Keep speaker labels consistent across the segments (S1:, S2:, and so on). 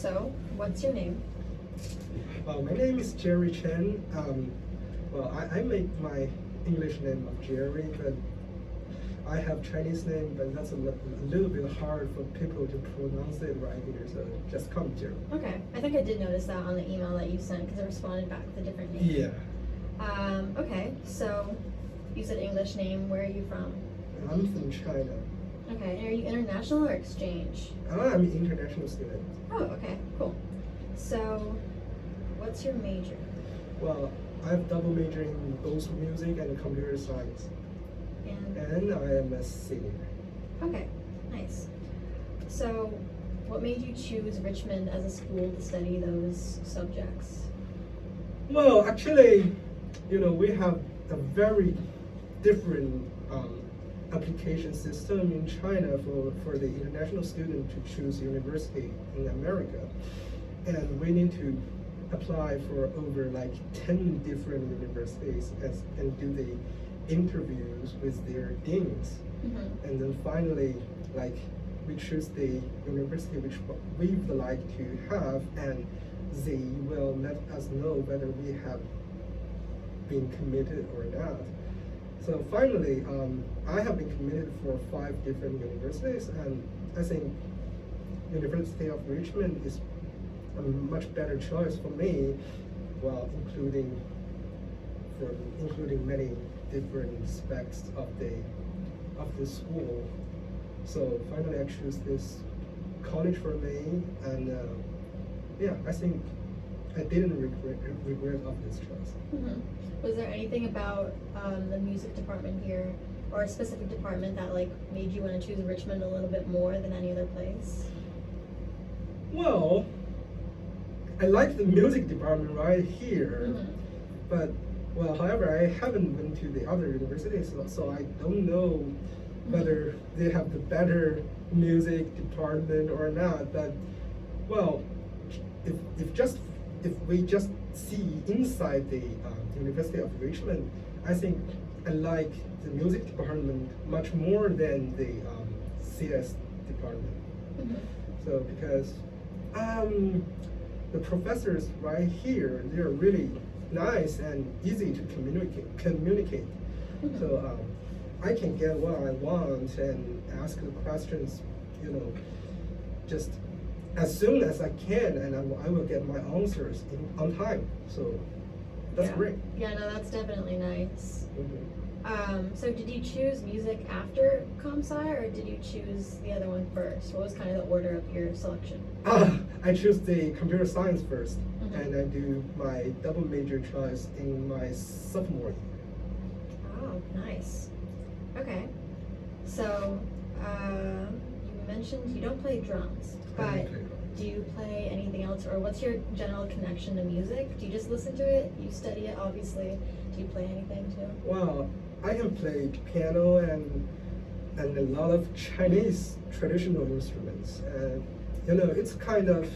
S1: So, what's your name?
S2: My name is Jerry Chen. I made my English name of Jerry, but I have Chinese name, but that's a little bit hard for people to pronounce it right here, so just call me Jerry.
S1: Okay, I think I did notice that on the email that you sent because it responded back with a different name.
S2: Yeah.
S1: Okay, so you said English name. Where are you from?
S2: I'm from China.
S1: Okay, and are you international or exchange?
S2: I'm an international student.
S1: Oh, okay, cool. So, what's your major?
S2: Well, I have double major in both music and computer science, and I am a senior.
S1: Okay, nice. So, what made you choose Richmond as a school to study those subjects?
S2: Well, actually, we have a very different application system in China for the international student to choose university in America. And we need to apply for over like 10 different universities and do the interviews with their deans.
S1: Mm-hmm.
S2: And then finally, like, we choose the university which we would like to have, and they will let us know whether we have been committed or not. So finally, I have been committed for 5 different universities, and I think University of Richmond is a much better choice for me, well, including many different aspects of the school. So finally, I choose this college for me, and I think I didn't regret of this choice.
S1: Mm-hmm. Was there anything about the music department here, or a specific department that like made you want to choose Richmond a little bit more than any other place?
S2: Well, I like the music department right here,
S1: Mm-hmm.
S2: but however, I haven't been to the other universities, so I don't know whether they have the better music department or not. But if we just see inside the University of Richmond, I think I like the music department much more than the CS department.
S1: Mm-hmm.
S2: So because the professors right here, they're really nice and easy to communicate.
S1: Mm-hmm.
S2: So I can get what I want and ask the questions, just as soon as I can, and I will get my answers on time. So that's great.
S1: Yeah, no, that's definitely nice.
S2: Mm-hmm.
S1: So did you choose music after comp-sci, or did you choose the other one first? What was kind of the order of your selection?
S2: I choose the computer science first,
S1: Mm-hmm.
S2: and I do my double major choice in my sophomore year.
S1: Oh, nice. Okay. So, you mentioned you don't play drums, but do you play anything else, or what's your general connection to music? Do you just listen to it? You study it, obviously. Do you play anything too?
S2: Well, I can play piano and a lot of Chinese traditional instruments. And it's kind of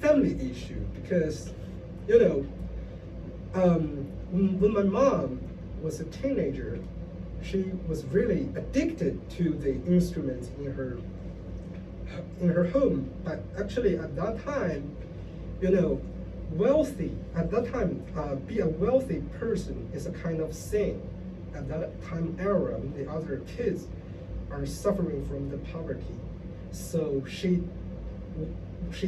S2: family issue because when my mom was a teenager, she was really addicted to the instruments in her home. But actually, at that time, wealthy at that time, be a wealthy person is a kind of thing. At that time era, the other kids are suffering from the poverty, so she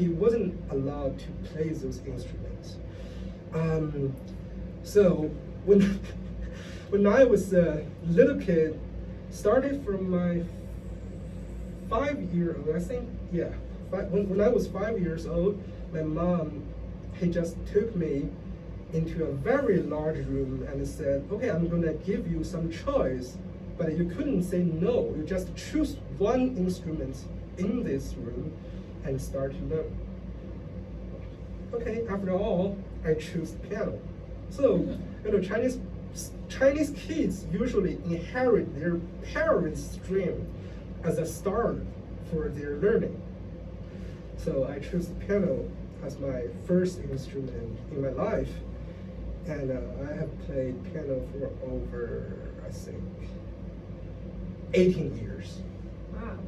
S2: wasn't allowed to play those instruments. So when I was a little kid, started from my 5-year-old, I think, yeah. When I was 5 years old, my mom, he just took me into a very large room and said, okay, I'm gonna give you some choice, but you couldn't say no. You just choose one instrument in this room and start to learn. Okay, after all, I choose piano. So, Chinese kids usually inherit their parents' dream as a start for their learning. So I chose the piano as my first instrument in my life, and I have played piano for over, I think, 18 years.
S1: Wow.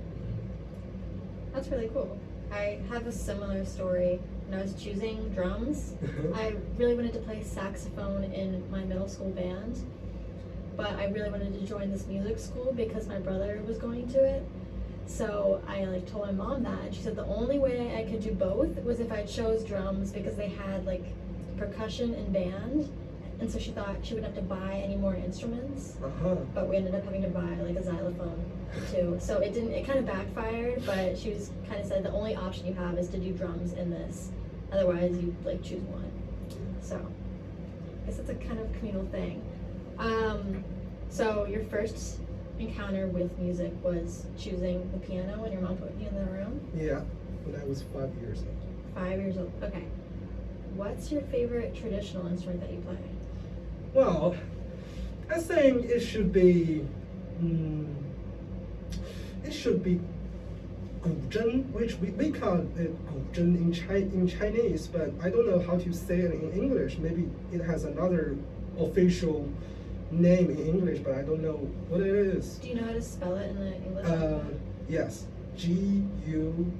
S1: That's really cool. I have a similar story. When I was choosing drums, I really wanted to play saxophone in my middle school band, but I really wanted to join this music school because my brother was going to it. So I like told my mom that, and she said the only way I could do both was if I chose drums because they had like percussion and band, and so she thought she wouldn't have to buy any more instruments. But we ended up having to buy like a xylophone too. So it kind of backfired, but she was kind of said the only option you have is to do drums in this. Otherwise, you like choose one. So I guess it's a kind of communal thing. So your first encounter with music was choosing the piano when your mom put you in the room?
S2: Yeah, when I was 5 years old.
S1: 5 years old. Okay. What's your favorite traditional instrument that you play?
S2: Well, I think it should be guzheng, which we call it guzheng in Chinese, but I don't know how to say it in English. Maybe it has another official name in English, but I don't know what it is.
S1: Do you know how to spell it in the English alphabet?
S2: Yes, Guzheng.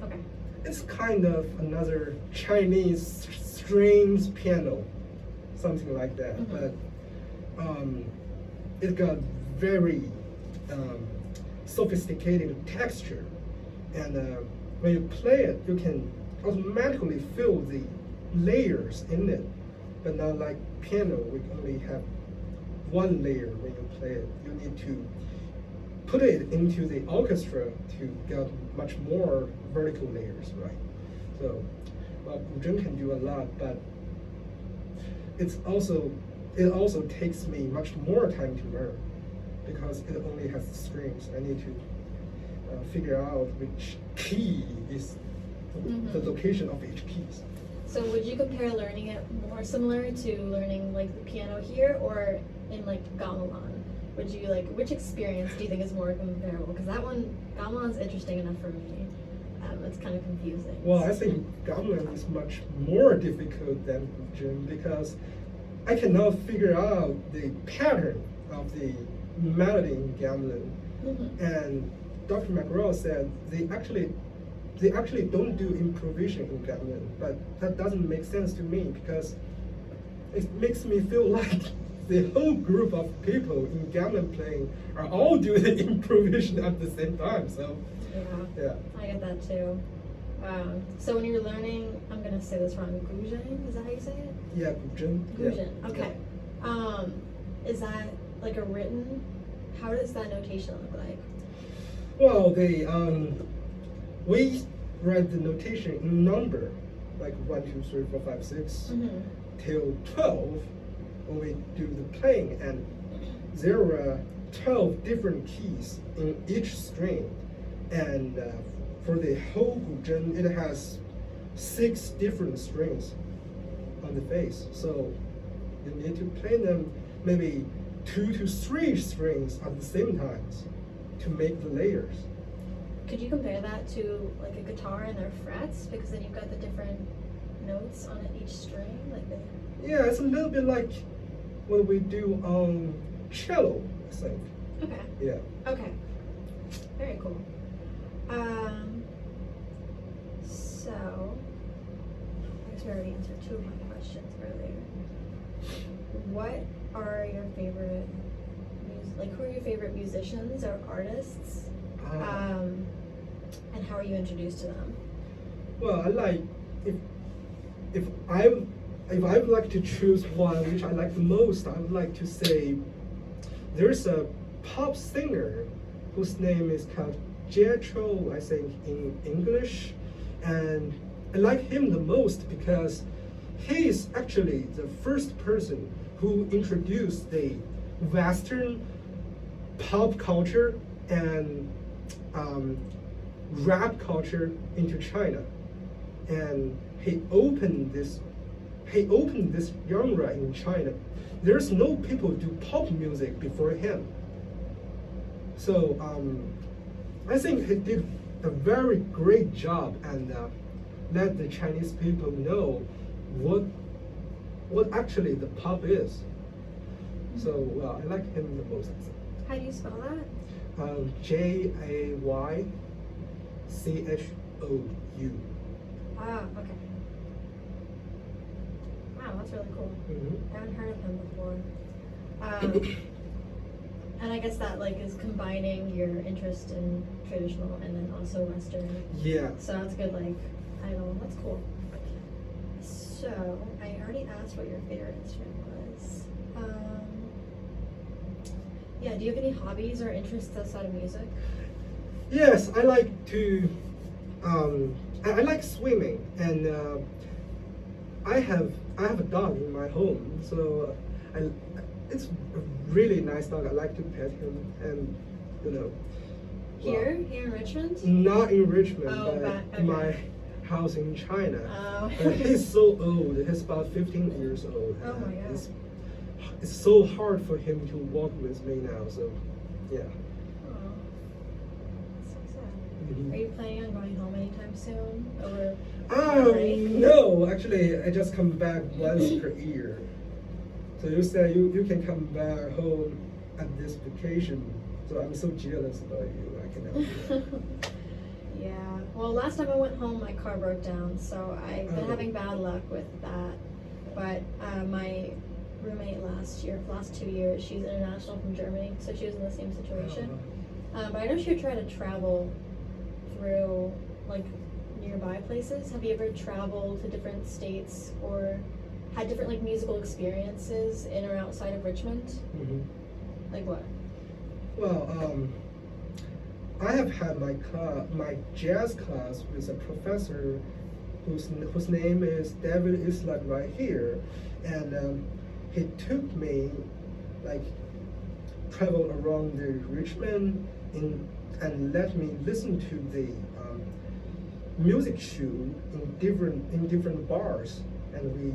S1: Okay.
S2: It's kind of another Chinese strings piano, something like that. But it got very sophisticated texture, and when you play it, you can automatically feel the layers in it. But not like piano, we only have one layer when you play it. You need to put it into the orchestra to get much more vertical layers, right? So, well, guzheng can do a lot, but it also takes me much more time to learn because it only has strings. I need to figure out which key is the location of each piece.
S1: So would you compare learning it more similar to learning like the piano here or in like gamelan? Would you like, which experience do you think is more comparable? Because that one, gamelan's interesting enough for me. It's kind of confusing.
S2: Well, I think gamelan is much more difficult than guzheng because I cannot figure out the pattern of the melody in gamelan. And Dr. McGraw said they actually don't do improvisation in gamelan, but that doesn't make sense to me because it makes me feel like the whole group of people in gamelan playing are all doing the improvisation at the same time. So yeah,
S1: I get that too. So when you're learning, I'm gonna say this wrong, guzheng, is that how you say it?
S2: Yeah, guzheng.
S1: Guzheng, okay. Is that like a written, how does that notation look like?
S2: Well, we write the notation in number, like 1, 2, 3, 4, 5, 6 till 12 when we do the playing, and there are 12 different keys in each string, and for the whole guzheng it has 6 different strings on the bass, so you need to play them maybe 2 to 3 strings at the same time to make the layers.
S1: Could you compare that to like a guitar and their frets? Because then you've got the different notes on each string, like the...
S2: Yeah, it's a little bit like what we do on cello, I think.
S1: Okay.
S2: Yeah.
S1: Okay. Very cool. So, I guess we already answered 2 of my questions earlier. What are your favorite, who are your favorite musicians or artists? And how are you introduced to them?
S2: Well, I like, if I would like to choose one which I like the most, I would like to say there's a pop singer whose name is called Jerry Chen, I think in English, and I like him the most because he is actually the first person who introduced the Western pop culture and rap culture into China, and he opened this genre in China. There's no people do pop music before him. So I think he did a very great job and let the Chinese people know what actually the pop is. So I like him the most.
S1: How do you spell that?
S2: Jaychou.
S1: Ah, okay. Wow, that's really cool. I haven't heard of him before. And I guess that like is combining your interest in traditional and then also Western.
S2: Yeah.
S1: So that's good, like, idol. That's cool. So I already asked what your favorite instrument was. Yeah, do you have any hobbies or interests outside of music?
S2: Yes, I like to. I like swimming, and I have a dog in my home, so it's a really nice dog. I like to pet him, and you know.
S1: Here in Richmond?
S2: Not in Richmond,
S1: Oh,
S2: but
S1: okay.
S2: my house in China.
S1: Oh.
S2: He's so old. He's about 15 years old.
S1: Oh my God.
S2: It's so hard for him to walk with me now. So, yeah.
S1: Aw. So sad. Are you planning on going home anytime soon? Or break?
S2: No, actually, I just come back once per year. So you said you can come back home at this vacation. So I'm so jealous about you. I cannot do that.
S1: Yeah. Well, last time I went home, my car broke down, so I've been
S2: Oh.
S1: having bad luck with that. But my roommate last 2 years, she's international from Germany, so she was in the same situation. But I know she would try to travel through like nearby places. Have you ever traveled to different states or had different like musical experiences in or outside of Richmond?
S2: Mhm.
S1: Like what?
S2: Well, I have had my jazz class with a professor whose name is David Islet right here, and he took me like travel around the Richmond and let me listen to the music show in different bars, and we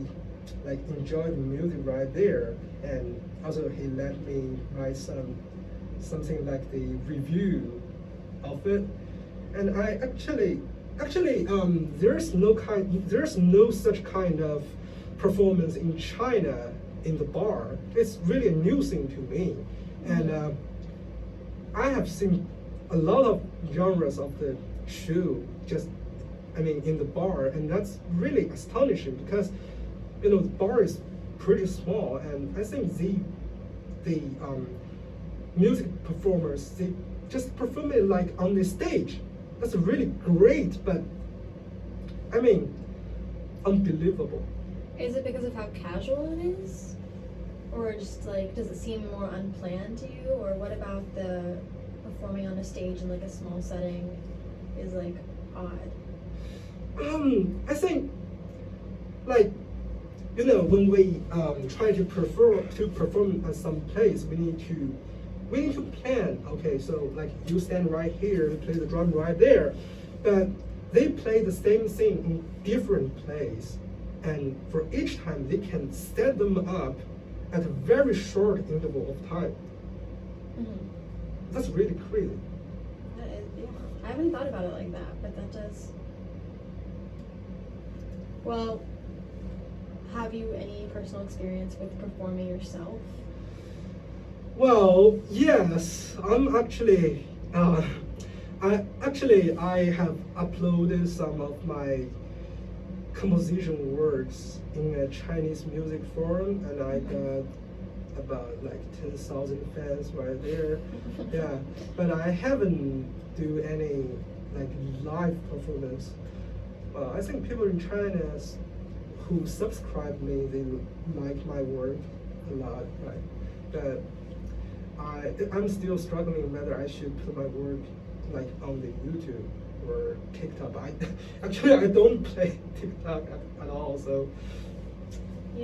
S2: like enjoyed the music right there, and also he let me write something like the review of it, and I actually there's no such kind of performance in China in the bar. It's really a new thing to me, and I have seen a lot of genres of the show in the bar, and that's really astonishing because the bar is pretty small, and I think the music performers, they just perform it like on the stage. That's really great, but unbelievable.
S1: Is it because of how casual it is? Or just like, does it seem more unplanned to you? Or what about the performing on a stage in like a small setting is like odd?
S2: I think like when we try to perform at some place, we need to plan. Okay, so like you stand right here, you play the drum right there, but they play the same thing in different place, and for each time they can set them up at a very short interval of time.
S1: Mm-hmm.
S2: That's really crazy.
S1: That is, yeah. I haven't thought about it like that, but that does. Well, have you any personal experience with performing yourself?
S2: Well, yes. I'm actually. I have uploaded some of my composition works in a Chinese music forum, and I got about like 10,000 fans right there. Yeah, but I haven't do any like live performance. I think people in China who subscribe me, they like my work a lot, right? But I'm still struggling whether I should put my work like on the YouTube or TikTok. I don't play TikTok at all, so